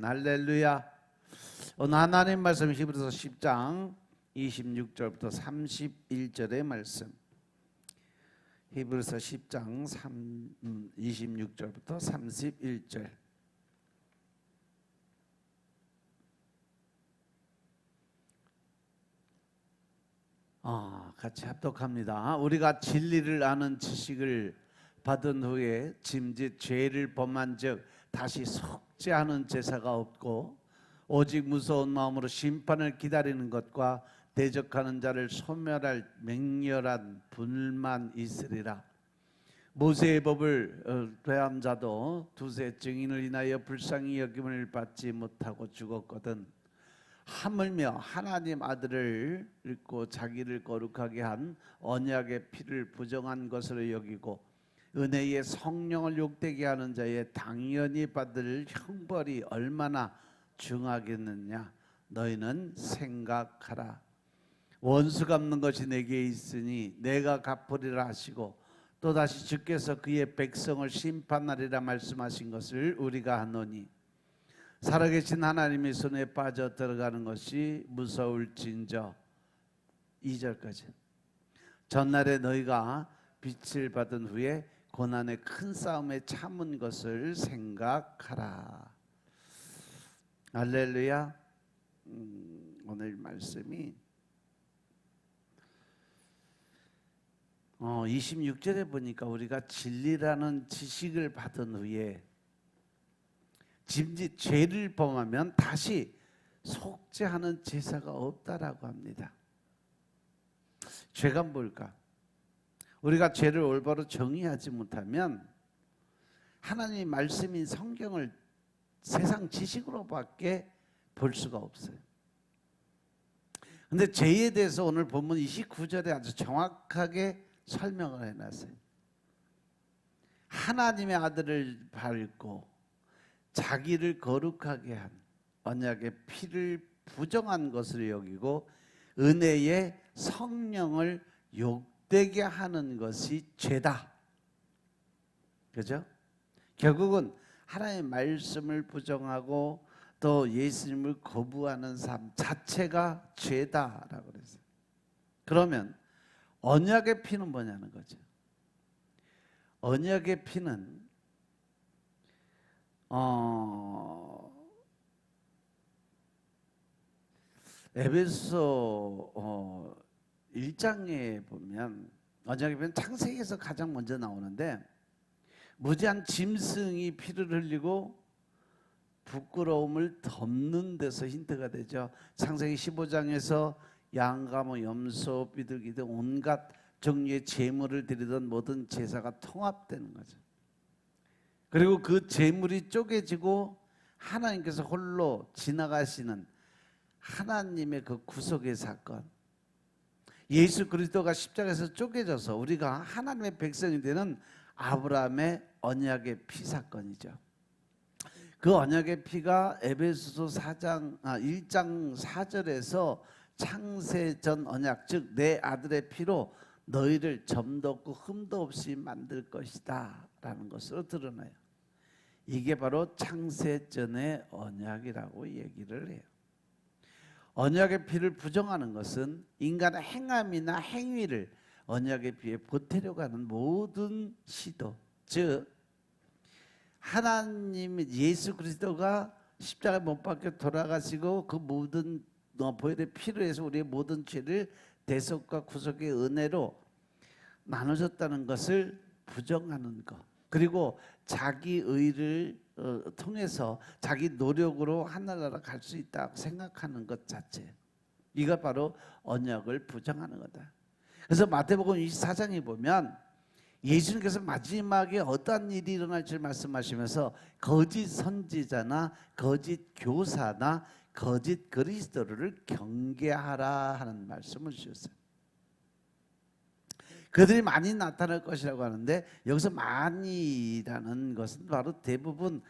아멘. 할렐루야. 오늘 하나님 말씀 히브리서 10장 26절부터 31절의 말씀. 히브리서 10장 26절부터 31절. 같이 합독합니다. 우리가 진리를 아는 지식을 받은 후에 짐짓 죄를 범한 즉 다시 속죄하는 제사가 없고 오직 무서운 마음으로 심판을 기다리는 것과 대적하는 자를 소멸할 맹렬한 불만 있으리라. 모세의 법을 대한 자도 두세 증인을 인하여 불쌍히 여김을 받지 못하고 죽었거든. 하물며 하나님 아들을 읽고 자기를 거룩하게 한 언약의 피를 부정한 것으로 여기고 은혜의 성령을 욕되게 하는 자의 당연히 받을 형벌이 얼마나 중하겠느냐. 너희는 생각하라. 원수 갚는 것이 내게 있으니 내가 갚으리라 하시고 또다시 주께서 그의 백성을 심판하리라 말씀하신 것을 우리가 하노니 살아계신 하나님의 손에 빠져 들어가는 것이 무서울진저. 2절까지. 전날에 너희가 빛을 받은 후에 고난의 큰 싸움에 참은 것을 생각하라. 할렐루야. 오늘 말씀이 26절에 보니까 우리가 진리라는 지식을 받은 후에 짐짓 죄를 범하면 다시 속죄하는 제사가 없다라고 합니다. 죄가 뭘까? 우리가 죄를 올바로 정의하지 못하면 하나님의 말씀인 성경을 세상 지식으로밖에 볼 수가 없어요. 근데 죄에 대해서 오늘 본문 29절에 아주 정확하게 설명을 해놨어요. 하나님의 아들을 밟고 자기를 거룩하게 한 언약의 피를 부정한 것으로 여기고 은혜의 성령을 욕되게 하는 것이 죄다. 그죠? 결국은 하나님의 말씀을 부정하고 또 예수님을 거부하는 삶 자체가 죄다라고 그랬어요. 그러면 언약의 피는 뭐냐는 거죠. 언약의 피는 에베소 1장에 보면 언약의 피는 창세기에서 가장 먼저 나오는데 무지한 짐승이 피를 흘리고 부끄러움을 덮는 데서 힌트가 되죠. 창세기 15장에서 양과 염소, 비둘기 등 온갖 종류의 제물을 드리던 모든 제사가 통합되는 거죠. 그리고 그 제물이 쪼개지고 하나님께서 홀로 지나가시는 하나님의 그 구속의 사건. 예수 그리스도가 십자가에서 쪼개져서 우리가 하나님의 백성이 되는 아브라함의 언약의 피 사건이죠. 그 언약의 피가 에베소서 1장 4절에서 창세전 언약, 즉 내 아들의 피로 너희를 점도 없고 흠도 없이 만들 것이다 라는 것으로 드러나요. 이게 바로 창세전의 언약이라고 얘기를 해요. 언약의 피를 부정하는 것은 인간의 행함이나 행위를 언약의 피에 보태려고 하는 모든 시도, 즉 하나님 예수 그리스도가 십자가에 못 박혀 돌아가시고 그 모든 보혈의 피로 해서 우리의 모든 죄를 대속과 구속의 은혜로 나눠줬다는 것을 부정하는 것, 그리고 자기 의를 통해서 자기 노력으로 하늘나라 갈 수 있다고 생각하는 것 자체, 이가 바로 언약을 부정하는 거다. 그래서 마태복음 24장에 보면 예수님께서 마지막에 어떠한 일이 일어날지 말씀하시면서 거짓 선지자나 거짓 교사나 거짓 그리스도를 경계하라 하는 말씀을 주셨어요. 그들이 많이 나타날 것이라고 하는데 여기서 많이라는 것은 바로 대부분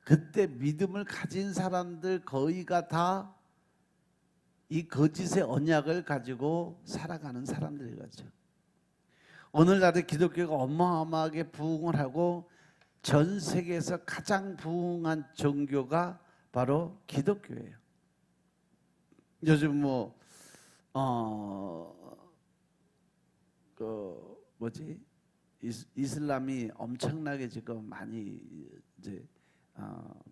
그때 믿음을 가진 사람들 거의가 다 이 거짓의 언약을 가지고 살아가는 사람들이겠죠. 오늘날의 기독교가 어마어마하게 부흥을 하고 전 세계에서 가장 부흥한 종교가 바로 기독교예요. 요즘 이슬람이 엄청나게 지금 많이 이제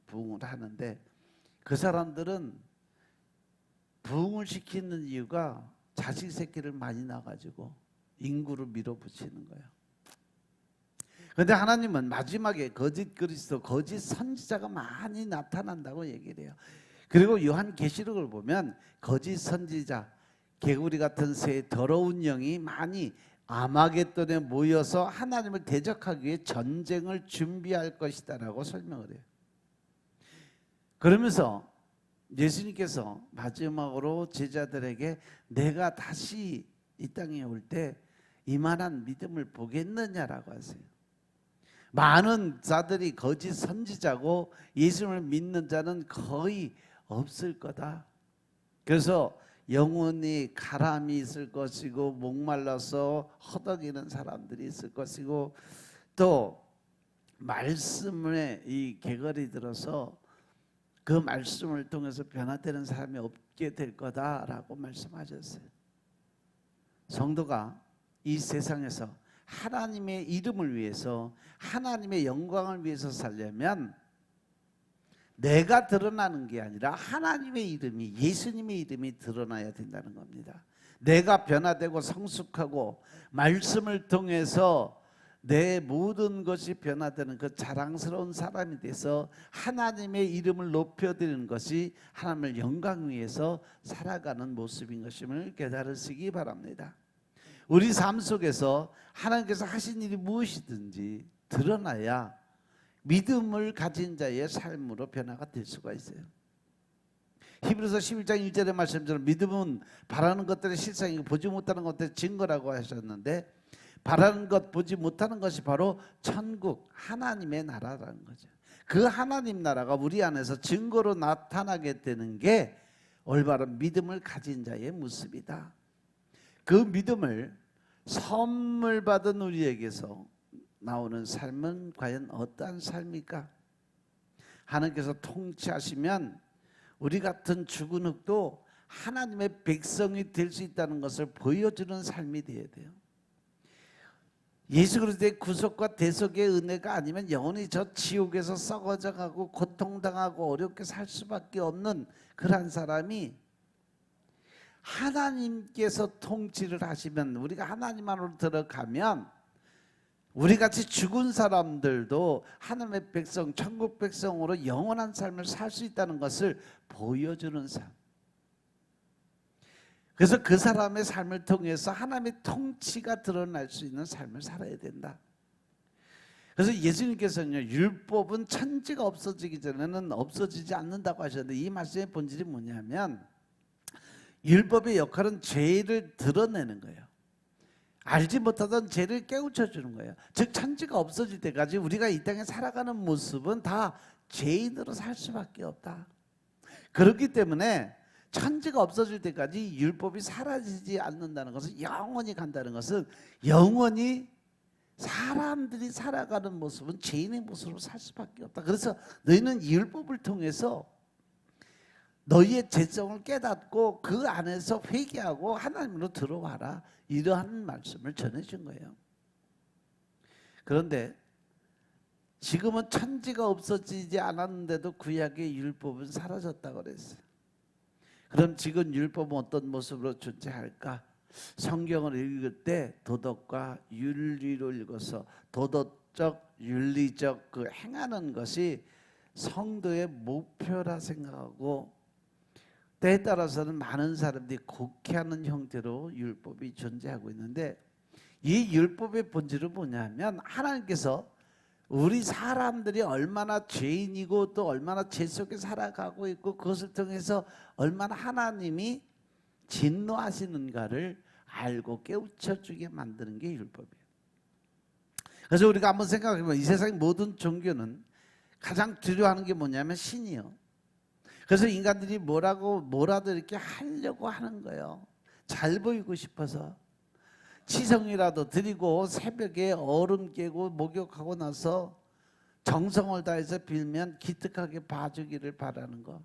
부흥을 하는데, 그 사람들은 부흥을 시키는 이유가 자식 새끼를 많이 낳아가지고 인구를 밀어붙이는 거예요. 그런데 하나님은 마지막에 거짓 그리스도, 거짓 선지자가 많이 나타난다고 얘기를 해요. 그리고 요한계시록을 보면 거짓 선지자, 개구리 같은 새 더러운 영이 많이 아마겟돈에 모여서 하나님을 대적하기 위해 전쟁을 준비할 것이다라고 설명을 해요. 그러면서 예수님께서 마지막으로 제자들에게 내가 다시 이 땅에 올 때 이만한 믿음을 보겠느냐라고 하세요. 많은 자들이 거짓 선지자고 예수님을 믿는 자는 거의 없을 거다. 그래서 영원히 가람이 있을 것이고 목말라서 허덕이는 사람들이 있을 것이고, 또 말씀에 이 개걸이 들어서 그 말씀을 통해서 변화되는 사람이 없게 될 거다라고 말씀하셨어요. 성도가 이 세상에서 하나님의 이름을 위해서, 하나님의 영광을 위해서 살려면 내가 드러나는 게 아니라 하나님의 이름이, 예수님의 이름이 드러나야 된다는 겁니다. 내가 변화되고 성숙하고 말씀을 통해서 내 모든 것이 변화되는 그 자랑스러운 사람이 돼서 하나님의 이름을 높여드리는 것이 하나님을 영광 위해서 살아가는 모습인 것임을 깨달으시기 바랍니다. 우리 삶 속에서 하나님께서 하신 일이 무엇이든지 드러나야 믿음을 가진 자의 삶으로 변화가 될 수가 있어요. 히브리서 11장 1절의 말씀처럼 믿음은 바라는 것들의 실상이고 보지 못하는 것들의 증거라고 하셨는데, 바라는 것, 보지 못하는 것이 바로 천국, 하나님의 나라라는 거죠. 그 하나님 나라가 우리 안에서 증거로 나타나게 되는 게 올바른 믿음을 가진 자의 모습이다. 그 믿음을 선물 받은 우리에게서 나오는 삶은 과연 어떠한 삶일까? 하나님께서 통치하시면 우리 같은 죽은 흙도 하나님의 백성이 될 수 있다는 것을 보여주는 삶이 되어야 돼요. 예수 그리스도의 구속과 대속의 은혜가 아니면 영원히 저 지옥에서 썩어져 가고 고통당하고 어렵게 살 수밖에 없는 그러한 사람이, 하나님께서 통치를 하시면, 우리가 하나님 안으로 들어가면 우리같이 죽은 사람들도 하나님의 백성, 천국 백성으로 영원한 삶을 살 수 있다는 것을 보여주는 삶. 그래서 그 사람의 삶을 통해서 하나님의 통치가 드러날 수 있는 삶을 살아야 된다. 그래서 예수님께서는요, 율법은 천지가 없어지기 전에는 없어지지 않는다고 하셨는데, 이 말씀의 본질이 뭐냐면 율법의 역할은 죄를 드러내는 거예요. 알지 못하던 죄를 깨우쳐 주는 거예요. 즉 천지가 없어질 때까지 우리가 이 땅에 살아가는 모습은 다 죄인으로 살 수밖에 없다. 그렇기 때문에 천지가 없어질 때까지 율법이 사라지지 않는다는 것은, 영원히 간다는 것은 영원히 사람들이 살아가는 모습은 죄인의 모습으로 살 수밖에 없다. 그래서 너희는 이 율법을 통해서 너희의 죄성을 깨닫고 그 안에서 회개하고 하나님으로 들어와라, 이러한 말씀을 전해준 거예요. 그런데 지금은 천지가 없어지지 않았는데도 구약의 율법은 사라졌다고 그랬어요. 그럼 지금 율법은 어떤 모습으로 존재할까? 성경을 읽을 때 도덕과 윤리로 읽어서 도덕적, 윤리적 그 행하는 것이 성도의 목표라 생각하고, 때에 따라서는 많은 사람들이 곡해하는 형태로 율법이 존재하고 있는데, 이 율법의 본질은 뭐냐면 하나님께서 우리 사람들이 얼마나 죄인이고 또 얼마나 죄 속에 살아가고 있고 그것을 통해서 얼마나 하나님이 진노하시는가를 알고 깨우쳐주게 만드는 게 율법이에요. 그래서 우리가 한번 생각해보면 이 세상 모든 종교는 가장 두려워하는 게 뭐냐면 신이요. 그래서 인간들이 뭐라도 이렇게 하려고 하는 거예요. 잘 보이고 싶어서. 치성이라도 드리고 새벽에 얼음 깨고 목욕하고 나서 정성을 다해서 빌면 기특하게 봐주기를 바라는 거.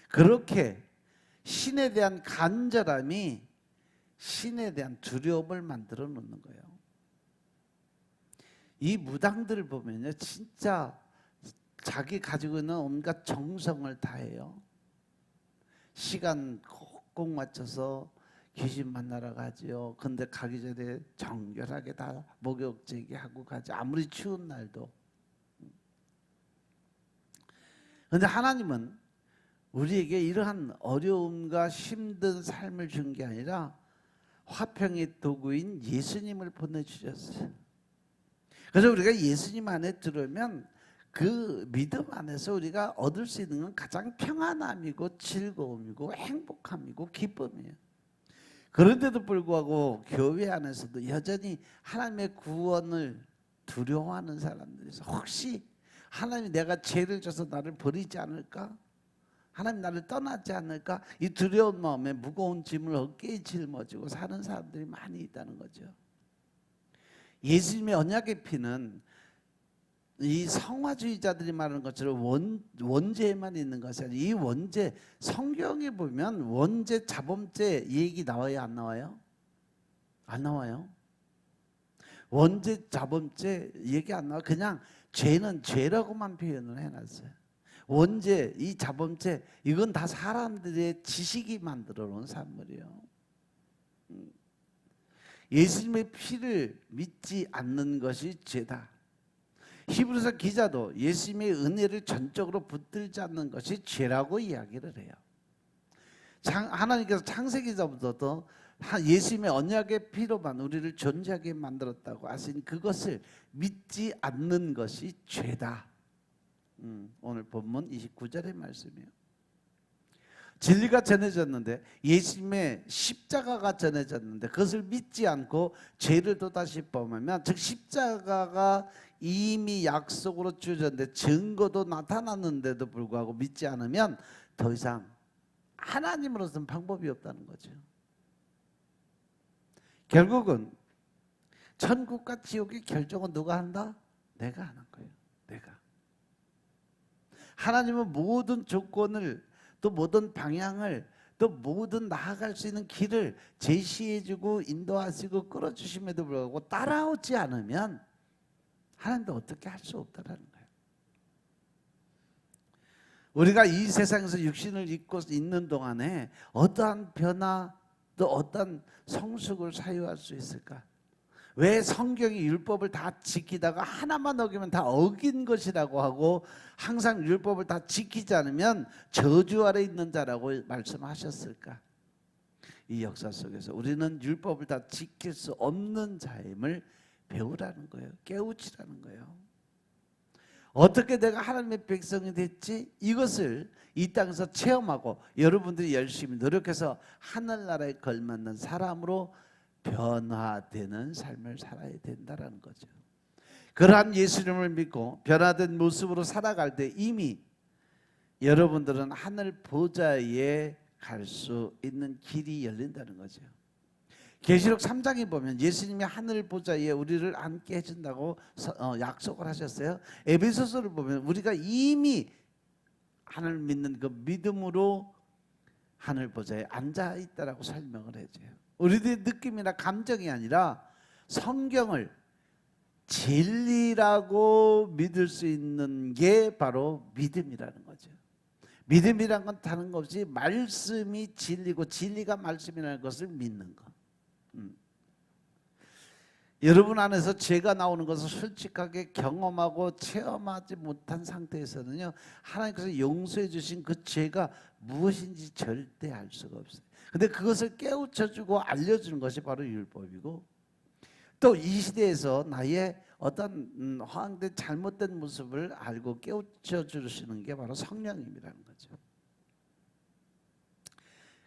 그렇게 신에 대한 간절함이 신에 대한 두려움을 만들어 놓는 거예요. 이 무당들을 보면요, 진짜 자기 가지고 있는 온갖 정성을 다해요. 시간 꼭 맞춰서 귀신 만나러 가지요. 근데 가기 전에 정결하게 다 목욕제기 하고 가지. 아무리 추운 날도. 근데 하나님은 우리에게 이러한 어려움과 힘든 삶을 준 게 아니라 화평의 도구인 예수님을 보내주셨어요. 그래서 우리가 예수님 안에 들어오면 그 믿음 안에서 우리가 얻을 수 있는 건 가장 평안함이고 즐거움이고 행복함이고 기쁨이에요. 그런데도 불구하고 교회 안에서도 여전히 하나님의 구원을 두려워하는 사람들이 있어요. 혹시 하나님이 내가 죄를 져서 나를 버리지 않을까? 하나님 나를 떠나지 않을까? 이 두려운 마음에 무거운 짐을 어깨에 짊어지고 사는 사람들이 많이 있다는 거죠. 예수님의 언약의 피는 이 성화주의자들이 말하는 것처럼 원죄에만 있는 것이 아니라 이 원죄, 성경에 보면 원죄, 자범죄 얘기 나와요, 안 나와요? 안 나와요. 원죄, 자범죄 얘기 안 나와. 그냥 죄는 죄라고만 표현을 해놨어요. 원죄, 이 자범죄 이건 다 사람들의 지식이 만들어 놓은 산물이에요. 예수님의 피를 믿지 않는 것이 죄다. 히브리서 기자도 예수님의 은혜를 전적으로 붙들지 않는 것이 죄라고 이야기를 해요. 하나님께서 창세기서부터 예수님의 언약의 피로만 우리를 존재하게 만들었다고 하신 그것을 믿지 않는 것이 죄다. 오늘 본문 29절의 말씀이에요. 진리가 전해졌는데, 예수님의 십자가가 전해졌는데 그것을 믿지 않고 죄를 또다시 범하면, 즉 십자가가 이미 약속으로 주어졌는데 증거도 나타났는데도 불구하고 믿지 않으면 더 이상 하나님으로서는 방법이 없다는 거죠. 결국은 천국과 지옥의 결정은 누가 한다? 내가 하는 거예요. 내가. 하나님은 모든 조건을, 또 모든 방향을, 또 모든 나아갈 수 있는 길을 제시해주고 인도하시고 끌어주심에도 불구하고 따라오지 않으면 하나님도 어떻게 할 수 없다라는 거예요. 우리가 이 세상에서 육신을 입고 있는 동안에 어떠한 변화, 또 어떤 성숙을 사유할 수 있을까? 왜 성경이 율법을 다 지키다가 하나만 어기면 다 어긴 것이라고 하고, 항상 율법을 다 지키지 않으면 저주 아래 있는 자라고 말씀하셨을까? 이 역사 속에서 우리는 율법을 다 지킬 수 없는 자임을 배우라는 거예요. 깨우치라는 거예요. 어떻게 내가 하나님의 백성이 됐지? 이것을 이 땅에서 체험하고 여러분들이 열심히 노력해서 하늘나라에 걸맞는 사람으로 변화되는 삶을 살아야 된다는 거죠. 그러한 예수님을 믿고 변화된 모습으로 살아갈 때 이미 여러분들은 하늘 보좌에 갈 수 있는 길이 열린다는 거죠. 계시록 3장에 보면 예수님이 하늘 보좌에 우리를 앉게 해준다고 약속을 하셨어요. 에베소서를 보면 우리가 이미 하나님을 믿는 그 믿음으로 하늘 보좌에 앉아 있다라고 설명을 해줘요. 우리들의 느낌이나 감정이 아니라 성경을 진리라고 믿을 수 있는 게 바로 믿음이라는 거죠. 믿음이란 건 다른 것 없이 말씀이 진리고 진리가 말씀이라는 것을 믿는 것. 여러분 안에서 죄가 나오는 것을 솔직하게 경험하고 체험하지 못한 상태에서는요, 하나님께서 용서해 주신 그 죄가 무엇인지 절대 알 수가 없어요. 근데 그것을 깨우쳐주고 알려주는 것이 바로 율법이고, 또 이 시대에서 나의 어떤 허황된 잘못된 모습을 알고 깨우쳐 주시는 게 바로 성령님이라는 거죠.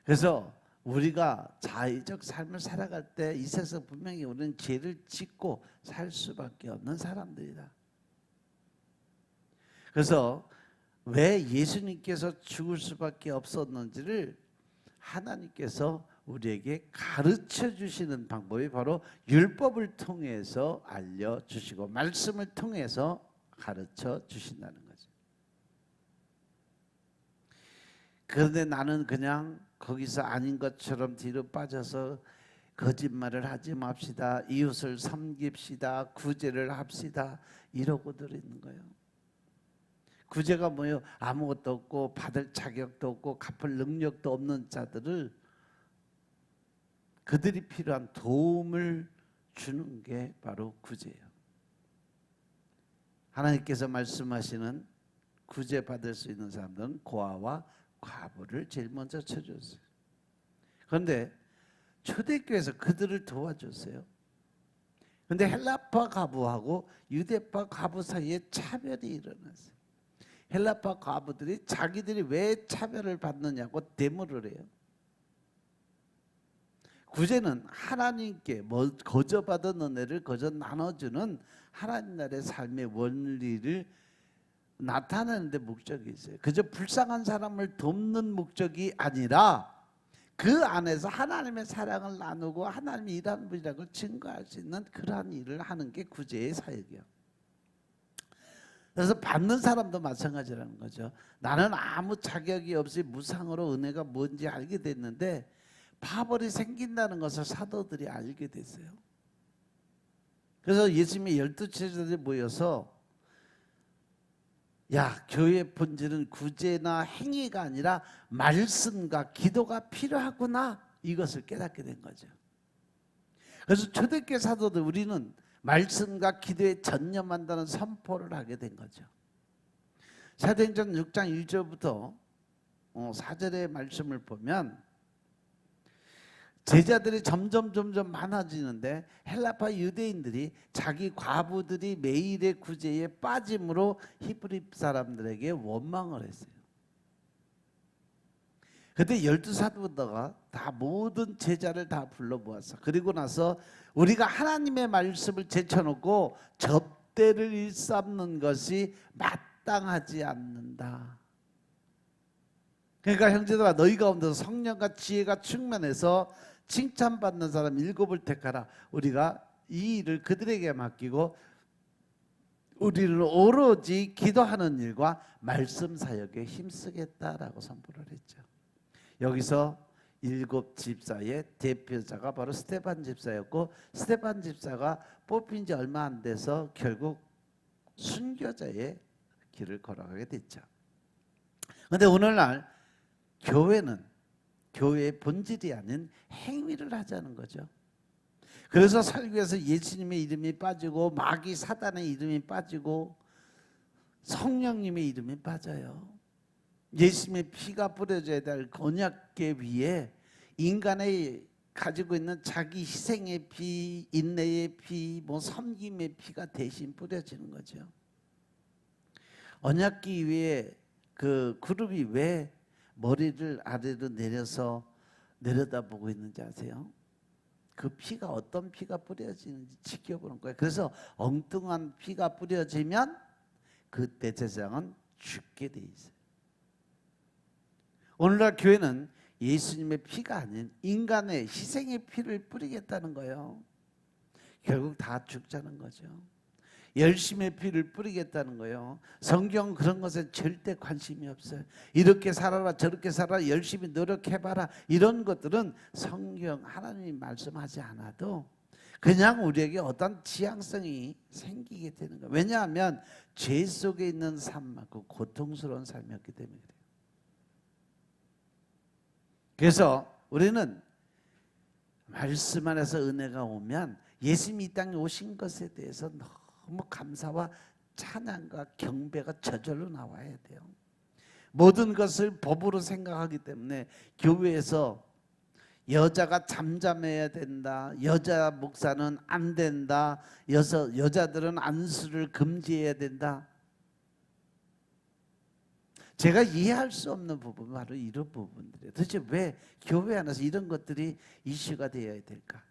그래서 우리가 자의적 삶을 살아갈 때 이 세상 분명히 우리는 죄를 짓고 살 수밖에 없는 사람들이다. 그래서 왜 예수님께서 죽을 수밖에 없었는지를 하나님께서 우리에게 가르쳐 주시는 방법이 바로 율법을 통해서 알려주시고 말씀을 통해서 가르쳐 주신다는 거죠. 그런데 나는 그냥 거기서 아닌 것처럼 뒤로 빠져서 거짓말을 하지 맙시다, 이웃을 섬깁시다, 구제를 합시다 이러고들 있는 거예요. 구제가 뭐예요? 아무것도 없고 받을 자격도 없고 갚을 능력도 없는 자들을, 그들이 필요한 도움을 주는 게 바로 구제예요. 하나님께서 말씀하시는 구제 받을 수 있는 사람들은 고아와 과부를 제일 먼저 쳐줬어요. 그런데 초대교회에서 그들을 도와줬어요. 그런데 헬라파 과부하고 유대파 과부 사이에 차별이 일어났어요. 헬라파 과부들이 자기들이 왜 차별을 받느냐고 데모를 해요. 구제는 하나님께 거저 받은 은혜를 거저 나눠주는 하나님 나라의 삶의 원리를 나타내는 데 목적이 있어요. 그저 불쌍한 사람을 돕는 목적이 아니라 그 안에서 하나님의 사랑을 나누고 하나님이 일하는 분이라는 걸 증거할 수 있는 그러한 일을 하는 게 구제의 사역이에요. 그래서 받는 사람도 마찬가지라는 거죠. 나는 아무 자격이 없이 무상으로 은혜가 뭔지 알게 됐는데 파벌이 생긴다는 것을 사도들이 알게 됐어요. 그래서 예수님이 12제자들이 모여서 야, 교회의 본질은 구제나 행위가 아니라 말씀과 기도가 필요하구나, 이것을 깨닫게 된 거죠. 그래서 초대교회 사도들 우리는 말씀과 기도에 전념한다는 선포를 하게 된 거죠. 사도행전 6장 1절부터 4절의 말씀을 보면 제자들이 점점 많아지는데 헬라파 유대인들이 자기 과부들이 매일의 구제에 빠짐으로 히브리 사람들에게 원망을 했어요. 그때 12사도가 다 모든 제자를 다 불러 모았어. 그리고 나서 우리가 하나님의 말씀을 제쳐놓고 접대를 일삼는 것이 마땅하지 않는다. 그러니까 형제들아, 너희 가운데서 성령과 지혜가 충만해서 칭찬받는 사람 7을 택하라. 우리가 이 일을 그들에게 맡기고 우리는 오로지 기도하는 일과 말씀 사역에 힘쓰겠다라고 선포를 했죠. 여기서 7 집사의 대표자가 바로 스데반 집사였고, 스데반 집사가 뽑힌 지 얼마 안 돼서 결국 순교자의 길을 걸어가게 됐죠. 그런데 오늘날 교회는 교회의 본질이 아닌 행위를 하자는 거죠. 그래서 설교에서 예수님의 이름이 빠지고 마귀 사단의 이름이 빠지고 성령님의 이름이 빠져요. 예수님의 피가 뿌려져야 될 언약궤 위에 인간의 가지고 있는 자기 희생의 피, 인내의 피, 섬김의 피가 대신 뿌려지는 거죠. 언약궤 위에 그 그룹이 왜 머리를 아래로 내려서 내려다보고 있는지 아세요? 그 피가 어떤 피가 뿌려지는지 지켜보는 거예요. 그래서 엉뚱한 피가 뿌려지면 그때 제사장은 죽게 돼 있어요. 오늘날 교회는 예수님의 피가 아닌 인간의 희생의 피를 뿌리겠다는 거예요. 결국 다 죽자는 거죠. 열심의 피를 뿌리겠다는 거예요. 성경 그런 것에 절대 관심이 없어요. 이렇게 살아라 저렇게 살아라 열심히 노력해봐라 이런 것들은 성경 하나님이 말씀하지 않아도 그냥 우리에게 어떤 지향성이 생기게 되는 거예요. 왜냐하면 죄 속에 있는 삶만큼 고통스러운 삶이었기 때문에 그래요. 그래서 우리는 말씀 안에서 은혜가 오면 예수님이 이 땅에 오신 것에 대해서 너무 감사와 찬양과 경배가 저절로 나와야 돼요. 모든 것을 법으로 생각하기 때문에 교회에서 여자가 잠잠해야 된다, 여자 목사는 안 된다, 여자들은 안수를 금지해야 된다. 제가 이해할 수 없는 부분은 바로 이런 부분들이에요. 도대체 왜 교회 안에서 이런 것들이 이슈가 되어야 될까?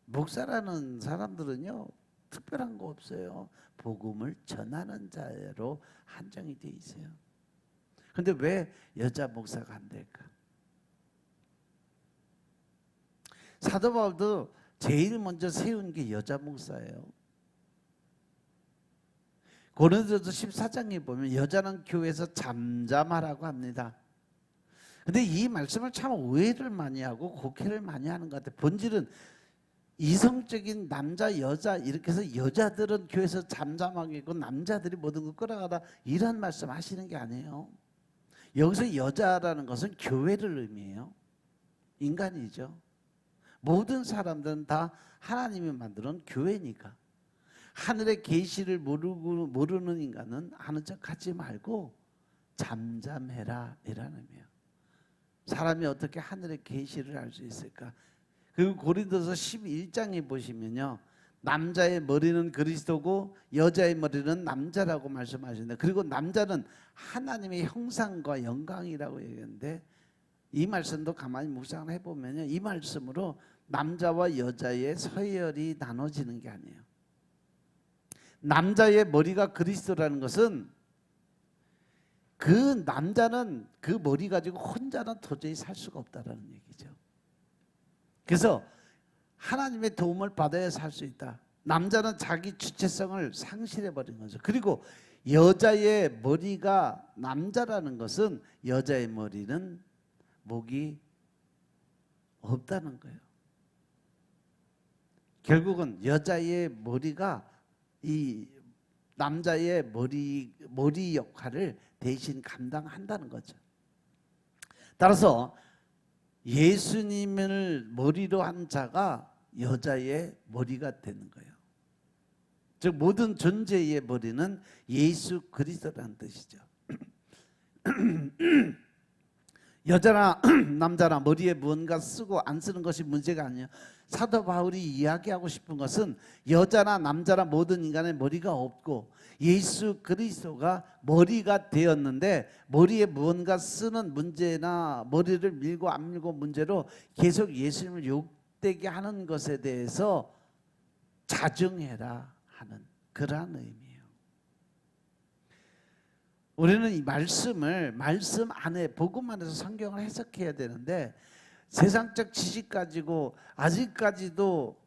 목사라는 사람들은요 특별한 거 없어요. 복음을 전하는 자로 한정이 돼 있어요. 그런데 왜 여자 목사가 안 될까? 사도 바울도 제일 먼저 세운 게 여자 목사예요. 고린도서 14장에 보면 여자는 교회에서 잠잠하라고 합니다. 근데 이 말씀을 참 오해를 많이 하고 곡해를 많이 하는 것 같아요. 본질은 이성적인 남자 여자 이렇게 해서 여자들은 교회에서 잠잠하게 있고 남자들이 모든 걸 끌어가라 이런 말씀 하시는 게 아니에요. 여기서 여자라는 것은 교회를 의미해요. 인간이죠. 모든 사람들은 다 하나님이 만드는 교회니까. 하늘의 계시를 모르는 인간은 아는 척 하지 말고 잠잠해라 이라는 의미예요. 사람이 어떻게 하늘의 계시를 알 수 있을까? 그리고 고린도서 11장에 보시면요, 남자의 머리는 그리스도고 여자의 머리는 남자라고 말씀하시는데, 그리고 남자는 하나님의 형상과 영광이라고 얘기하는데, 이 말씀도 가만히 묵상을 해보면요, 이 말씀으로 남자와 여자의 서열이 나눠지는 게 아니에요. 남자의 머리가 그리스도라는 것은 그 남자는 그 머리 가지고 혼자는 도저히 살 수가 없다라는 얘기죠. 그래서 하나님의 도움을 받아야 살 수 있다. 남자는 자기 주체성을 상실해 버린 거죠. 그리고 여자의 머리가 남자라는 것은 여자의 머리는 목이 없다는 거예요. 결국은 여자의 머리가 이 남자의 머리 역할을 대신 감당한다는 거죠. 따라서 예수님을 머리로 한 자가 여자의 머리가 되는 거예요. 즉 모든 존재의 머리는 예수 그리스도라는 뜻이죠. 여자나 남자나 머리에 무언가 쓰고 안 쓰는 것이 문제가 아니에요. 사도 바울이 이야기하고 싶은 것은 여자나 남자나 모든 인간의 머리가 없고 예수 그리스도가 머리가 되었는데 머리에 무언가 쓰는 문제나 머리를 밀고 안 밀고 문제로 계속 예수님을 욕되게 하는 것에 대해서 자정해라 하는 그러한 의미예요. 우리는 이 말씀 안에 복음 안에서 성경을 해석해야 되는데 세상적 지식 가지고 아직까지도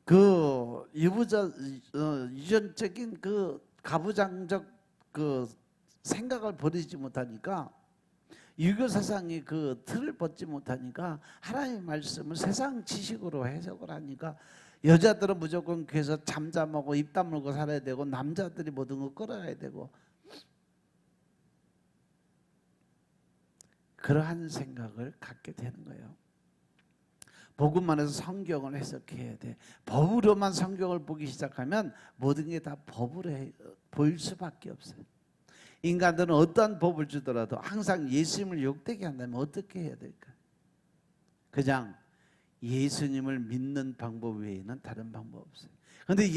그 유전적인 그 가부장적 그 생각을 버리지 못하니까 유교 사상이 그 틀을 벗지 못하니까 하나님의 말씀을 세상 지식으로 해석을 하니까 여자들은 무조건 그래서 잠잠하고 입 다물고 살아야 되고 남자들이 모든 걸 끌어야 되고 그러한 생각을 갖게 되는 거예요. 복음 안에서 성경을 해석해야 돼. 법으로만 성경을 보기 시작하면 모든 게 다 법으로 보일 수밖에 없어요. 인간들은 어떠한 법을 주더라도 항상 예수님을 욕되게 한다면 어떻게 해야 될까? 그냥 예수님을 믿는 방법 외에는 다른 방법 없어요. 그런데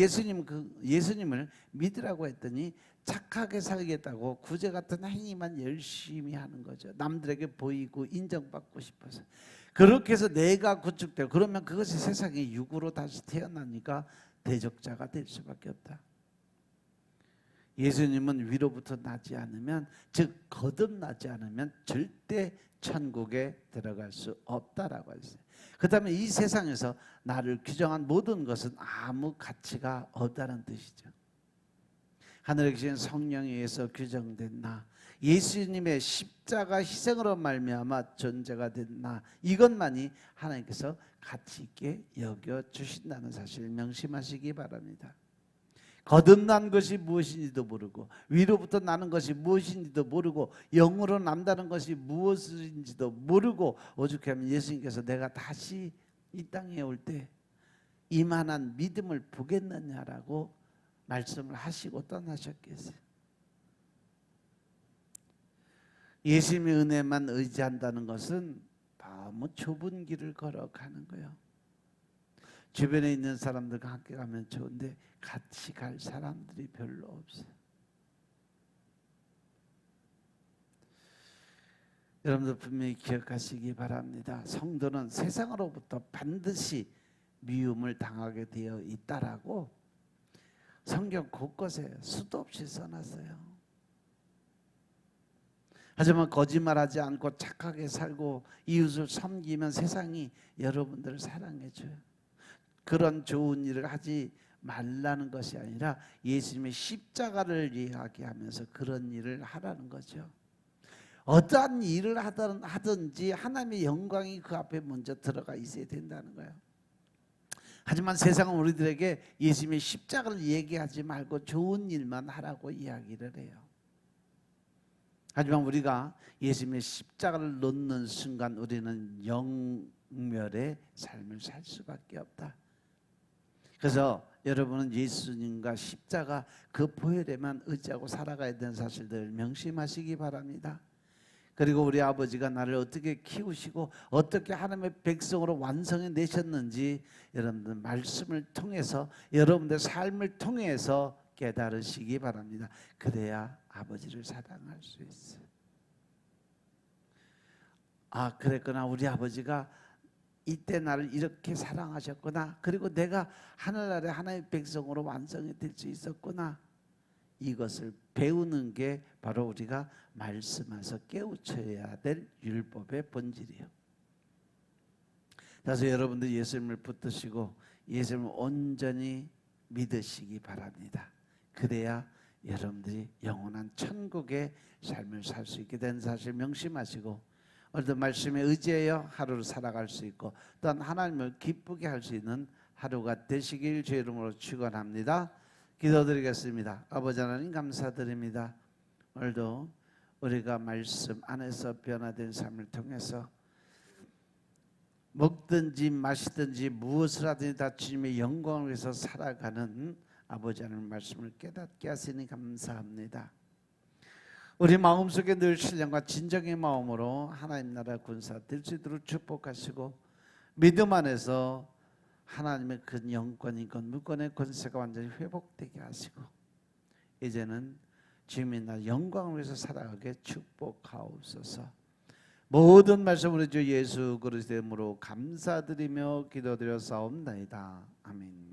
예수님을 믿으라고 했더니 착하게 살겠다고 구제 같은 행위만 열심히 하는 거죠. 남들에게 보이고 인정받고 싶어서. 그렇게 해서 내가 구축되고 그러면 그것이 세상에 육으로 다시 태어나니까 대적자가 될 수밖에 없다. 예수님은 위로부터 나지 않으면, 즉 거듭나지 않으면 절대 천국에 들어갈 수 없다라고 했어요. 그렇다면 이 세상에서 나를 규정한 모든 것은 아무 가치가 없다는 뜻이죠. 하늘에 계신 성령에 의해서 규정된 나, 예수님의 십자가 희생으로 말미암아 존재가 된 나, 이것만이 하나님께서 가치 있게 여겨주신다는 사실을 명심하시기 바랍니다. 거듭난 것이 무엇인지도 모르고 위로부터 나는 것이 무엇인지도 모르고 영으로 난다는 것이 무엇인지도 모르고 오죽하면 예수님께서 내가 다시 이 땅에 올 때 이만한 믿음을 보겠느냐라고 말씀을 하시고 떠나셨겠어요. 예수님의 은혜만 의지한다는 것은 너무 좁은 길을 걸어가는 거예요. 주변에 있는 사람들과 함께 가면 좋은데 같이 갈 사람들이 별로 없어요. 여러분들 분명히 기억하시기 바랍니다. 성도는 세상으로부터 반드시 미움을 당하게 되어 있다라고 성경 곳곳에 수도 없이 써놨어요. 하지만 거짓말하지 않고 착하게 살고 이웃을 섬기면 세상이 여러분들을 사랑해 줘요. 그런 좋은 일을 하지 말라는 것이 아니라 예수님의 십자가를 이야기하면서 그런 일을 하라는 거죠. 어떠한 일을 하든지 하나님의 영광이 그 앞에 먼저 들어가 있어야 된다는 거예요. 하지만 세상은 우리들에게 예수님의 십자가를 얘기하지 말고 좋은 일만 하라고 이야기를 해요. 하지만 우리가 예수님의 십자가를 놓는 순간 우리는 영멸의 삶을 살 수밖에 없다. 그래서 여러분은 예수님과 십자가 그 보혈에만 의지하고 살아가야 되는 사실들 명심하시기 바랍니다. 그리고 우리 아버지가 나를 어떻게 키우시고 어떻게 하나님의 백성으로 완성해 내셨는지 여러분들 말씀을 통해서 여러분들 삶을 통해서 깨달으시기 바랍니다. 그래야 아버지를 사랑할 수 있어요. 아, 그랬구나. 우리 아버지가 이때 나를 이렇게 사랑하셨구나. 그리고 내가 하늘나라의 하나님의 백성으로 완성이 될 수 있었구나. 이것을 배우는 게 바로 우리가 말씀에서 깨우쳐야 될 율법의 본질이에요. 그래서 여러분들 예수님을 붙드시고 예수님을 온전히 믿으시기 바랍니다. 그래야 여러분들이 영원한 천국의 삶을 살 수 있게 된 사실 명심하시고 오늘도 말씀에 의지하여 하루를 살아갈 수 있고 또한 하나님을 기쁘게 할 수 있는 하루가 되시길 주의 이름으로 축원합니다. 기도드리겠습니다. 아버지 하나님 감사드립니다. 오늘도 우리가 말씀 안에서 변화된 삶을 통해서 먹든지 마시든지 무엇을 하든지 다 주님의 영광을 위해서 살아가는 아버지 하나님 말씀을 깨닫게 하시니 감사합니다. 우리 마음속에 늘 신령과 진정의 마음으로 하나님 나라 군사 될 수 있도록 축복하시고 믿음 안에서 하나님의 그 영권인 건물권의 권세가 완전히 회복되게 하시고 이제는 주님의 날 영광을 위해서 살아가게 축복하옵소서. 모든 말씀으로 주 예수 그리스도의 이름으로 감사드리며 기도드려 사옵나이다. 아멘.